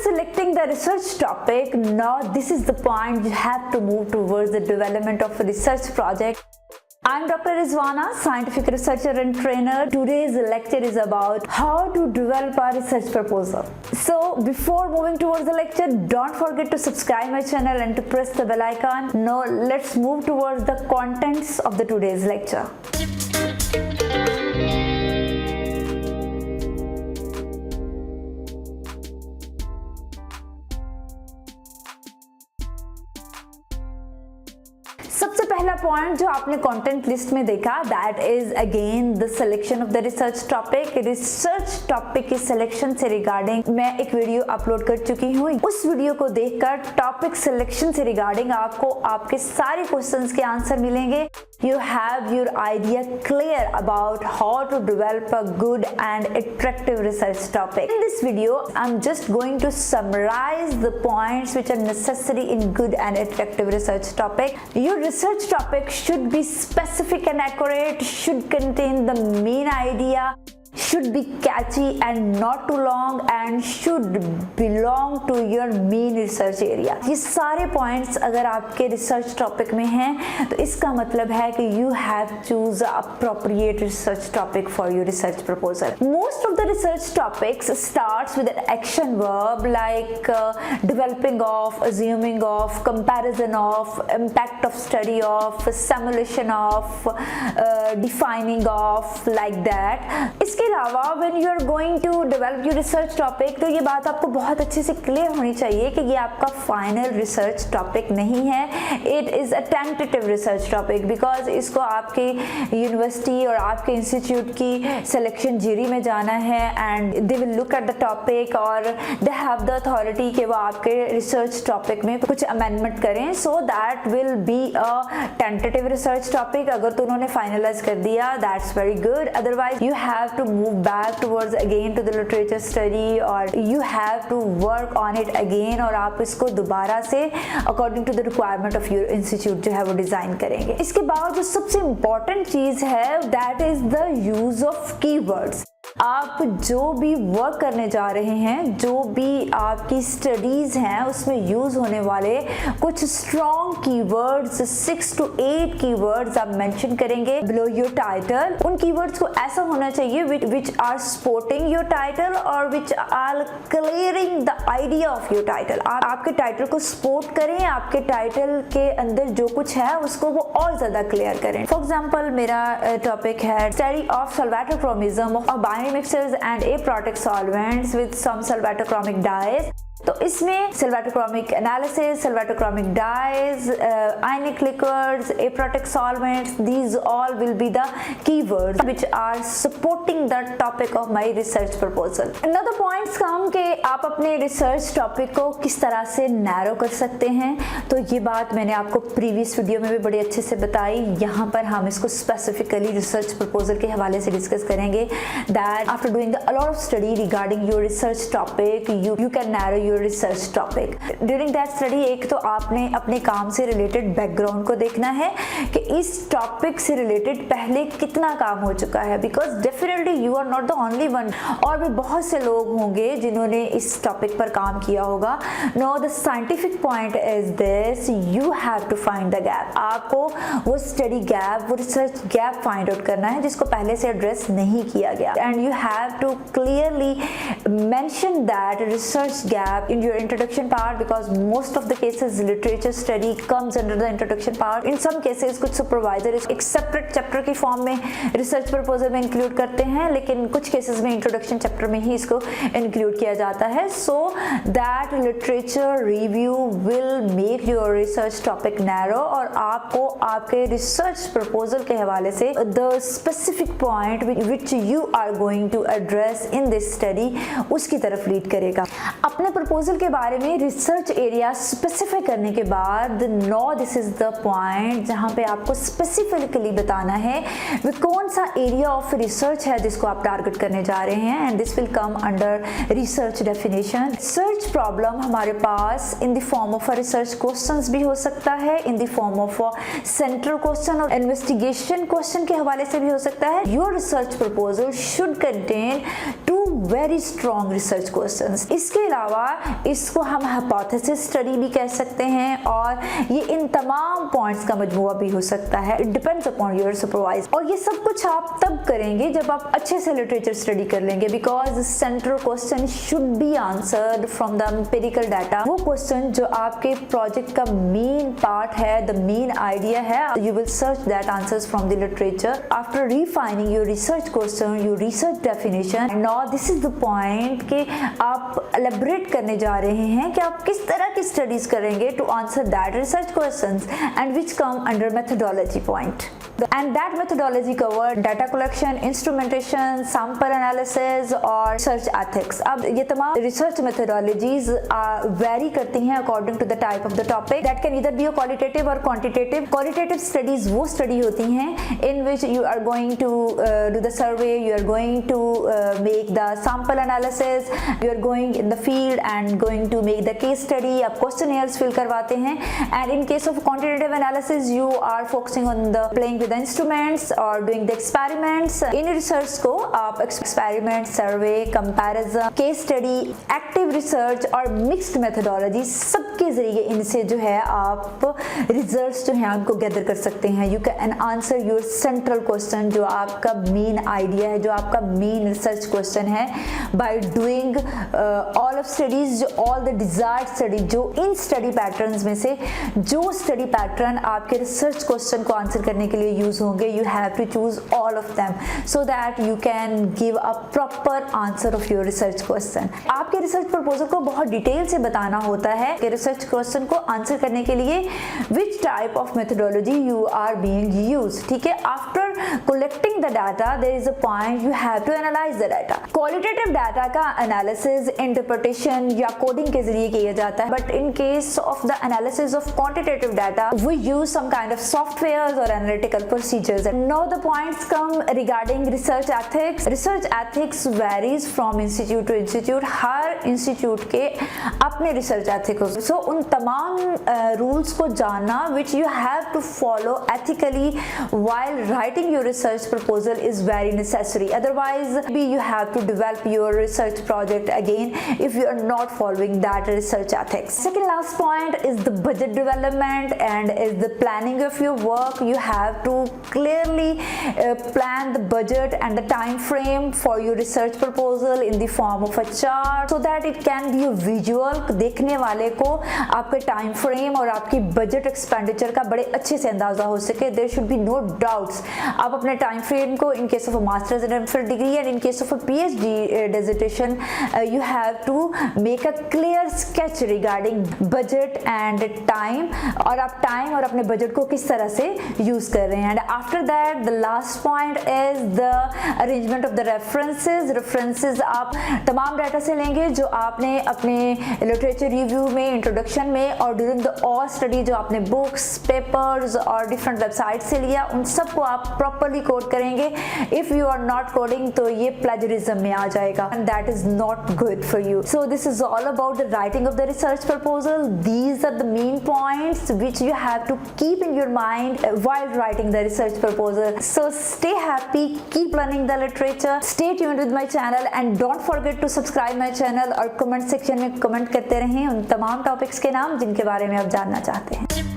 selecting the research topic, now this is the point you have to move towards the development of a research project. I'm Dr. Rizwana, scientific researcher and trainer. Today's lecture is about how to develop a research proposal. So before moving towards the lecture, don't forget to subscribe my channel and to press the bell icon. Now let's move towards the contents of the today's lecture. सबसे पहला point जो आपने content list में देखा, that is again the selection of the research topic. Research topic की selection से regarding मैं एक वीडियो अपलोड कर चुकी हूँ। उस वीडियो को देखकर टॉपिक सिलेक्शन से रिगार्डिंग आपको आपके सारे क्वेश्चंस के आंसर मिलेंगे। You have your idea clear about how to develop a good and attractive research topic. In this video, I'm just going to summarize the points which are necessary in good and attractive research topic. Your research topic should be specific and accurate, should contain the main idea, should be catchy and not too long, and should belong to your main research area. ये सारे points अगर आपके research topic में हैं तो इसका मतलब है कि you have choose a appropriate research topic for your research proposal. Most of the research topics starts with an action verb like developing of, assuming of, comparison of, impact of study of, simulation of, defining of, like that. इसके अलावा when you are going to develop your research topic तो ये बात आपको बहुत अच्छे से clear होनी चाहिए कि ये आपका फाइनल रिसर्च टॉपिक नहीं है, it is a tentative research topic, because इसको आपके यूनिवर्सिटी और आपके इंस्टीट्यूट की सिलेक्शन जूरी में जाना है and they will look at the topic और दे हैव द अथॉरिटी कि वो आपके रिसर्च टॉपिक में कुछ अमेंडमेंट करें, so that will be a tentative research topic. अगर तो उन्होंने फाइनलाइज कर दिया that's very good, otherwise you have to move back towards again to the literature study or you have to work on it again और आप इसको दोबारा से according to the requirement of your institute जो है वो डिजाइन करेंगे। इसके बाद जो सबसे important चीज है that is the use of keywords। आप जो भी वर्क करने जा रहे हैं, जो भी आपकी स्टडीज हैं उसमें यूज होने वाले कुछ स्ट्रॉन्ग कीवर्ड्स 6 to 8 कीवर्ड्स आप मेंशन करेंगे बिलो योर टाइटल। उन कीवर्ड्स को ऐसा होना चाहिए which are supporting your title और which are clearing the idea of your title. आप आपके टाइटल को सपोर्ट करें, आपके टाइटल के अंदर जो कुछ है उसको वो और ज्यादा क्लियर करें। फॉर एग्जाम्पल मेरा टॉपिक है study of solvatochromism of mixtures and aprotic solvents with some salvatochromic dyes। तो इसमें salvatochromic analysis, salvatochromic dyes, ionic liquors, aprotic solvents, these all will be the keywords which are supporting the topic of my research proposal. Another points come कि आप अपने research topic को किस तरह से narrow कर सकते हैं, तो ये बात मैंने आपको previous video में भी बड़े अच्छे से बताई। यहाँ पर हम इसको specifically research proposal के हवाले से discuss करेंगे that after doing a lot of study regarding your research topic, you can narrow your research topic. During that study एक तो आपने अपने काम से रिलेटेड बैकग्राउंड को देखना है कि इस टॉपिक से रिलेटेड पहले कितना काम हो चुका है, because definitely you are not the only one, और भी बहुत से लोग होंगे जिन्होंने इस टॉपिक पर काम किया होगा। No the scientific point is this, you have to find the gap. आपको वो स्टडी गैप, वो रिसर्च गैप फाइंड आउट करना है जिसको पहले से एड्रेस नहीं किया गया, and you have to clearly mention that research gap in your introduction part, because most of the cases literature study comes under the introduction part. In some cases कुछ supervisor एक separate chapter की form में research proposal में include करते हैं, लेकिन कुछ cases में introduction chapter में ही इसको include किया जाता है, so that literature review will make your research topic narrow और आपको आपके research proposal के हवाले से the specific point which you are going to address in this study उसकी तरफ lead करेगा। अपने प्रपोजल के बारे में रिसर्च एरिया स्पेसिफाई करने के बाद no this is the point जहां पे आपको स्पेसिफिकली बताना है वो कौन सा एरिया ऑफ रिसर्च है जिसको आप टारगेट करने जा रहे हैं, and this will come under research definition. Research problem हमारे पास in the form of research questions भी हो सकता है, in the form of central question और इन्वेस्टिगेशन क्वेश्चन के हवाले से भी हो सकता है। Your research proposal should contain 2 very strong research questions. इसके अलावा अलावा इसको हम हाइपोथेसिस स्टडी भी कह सकते हैं और ये इन तमाम पॉइंट्स का मजमुआ भी हो सकता है। It depends upon your supervisor. और ये सब कुछ आप तब करेंगे जब आप अच्छे से लिटरेचर स्टडी कर लेंगे, because central question should be answered from the empirical data. वो क्वेश्चन जो आपके प्रोजेक्ट का मेन पार्ट है, द मेन आइडिया है, you will search that answers from the literature after refining your research question, your research definition. Now this is the point कि आप elaborate करने जा रहे हैं कि आप किस तरह की स्टडीज करेंगे to answer that research questions and which come under methodology point. And that methodology covered data collection, instrumentation, sample analysis और research ethics। अब ये तमाम research methodologies vary करती हैं according to the type of the topic। That can either be a qualitative or quantitative। Qualitative studies वो study होती हैं in which you are going to do the survey, you are going to make the sample analysis, you are going in the field and going to make the case study। आप questionnaires fill करवाते हैं। And in case of quantitative analysis, you are focusing on the playing with the instruments or doing the experiments। इन research को आप experiment, survey, comparison, case study, active research और mixed methodology सबके जरिए इनसे जो है आप रिजल्ट्स जो हैं उनको गैदर कर सकते हैं। You can answer your central question जो आपका मेन आइडिया है, जो आपका मेन रिसर्च क्वेश्चन है, by doing all of studies, जो ऑल द डिजायर्ड स्टडी, जो इन स्टडी पैटर्न्स में से जो स्टडी पैटर्न आपके रिसर्च क्वेश्चन को आंसर करने के लिए यूज होंगे, you have to choose all of them so that you can give a proper answer of your research question। आपके रिसर्च प्रपोजल को बहुत डिटेल से बताना होता है कि रिसर्च क्वेश्चन को आंसर करने के लिए which type of methodology you are being used। ठीक है, after collecting the data there is a point you have to analyze the data। qualitative data का analysis, interpretation या coding के जरिए किया जाता है, but in case of the analysis of quantitative data we use some kind of softwares or analytical procedures। Now the points come regarding research ethics। Research ethics varies from institute to institute। Her institute के अपने research ethics, so उन तमाम rules को जानना which you have to follow ethically while writing your research proposal is very necessary। Otherwise maybe you have to develop your research project again if you are not following that research ethics। Second last point is the budget development and is the planning of your work। You have to clearly plan the budget and the time frame for your research proposal in the form of a chart so that it can be a visual। देखने वाले को आपके time frame और आपकी budget expenditure का बड़े अच्छे से अंदाजा हो सके। There should be no doubts। आप अपने time frame को in case of a master's and MPhil degree and in case of a PhD dissertation you have to make a clear sketch regarding budget and time और आप time और अपने budget को किस तरह से use कर रहे हैं। And after that the last point is the arrangement of the references। references आप तमाम डाटा से लेंगे जो आपने अपने लिटरेचर रिव्यू में, इंट्रोडक्शन में और ड्यूरिंग द ऑल स्टडी जो आपने बुक्स, पेपर्स और डिफरेंट वेबसाइट से लिया, उन सबको आप प्रॉपरली कोड करेंगे। If you are not coding तो ये प्लेजरिज्म में आ जाएगा and that is not good for you। So this is all about the writing of the research proposal। These are the main points which you have to keep in your mind while writing the research proposal। So stay happy, keep learning the literature, stay tuned with my channel and don't forget to subscribe my channel और comment section में comment करते रहें उन तमाम topics के नाम जिनके बारे में आप जानना चाहते हैं।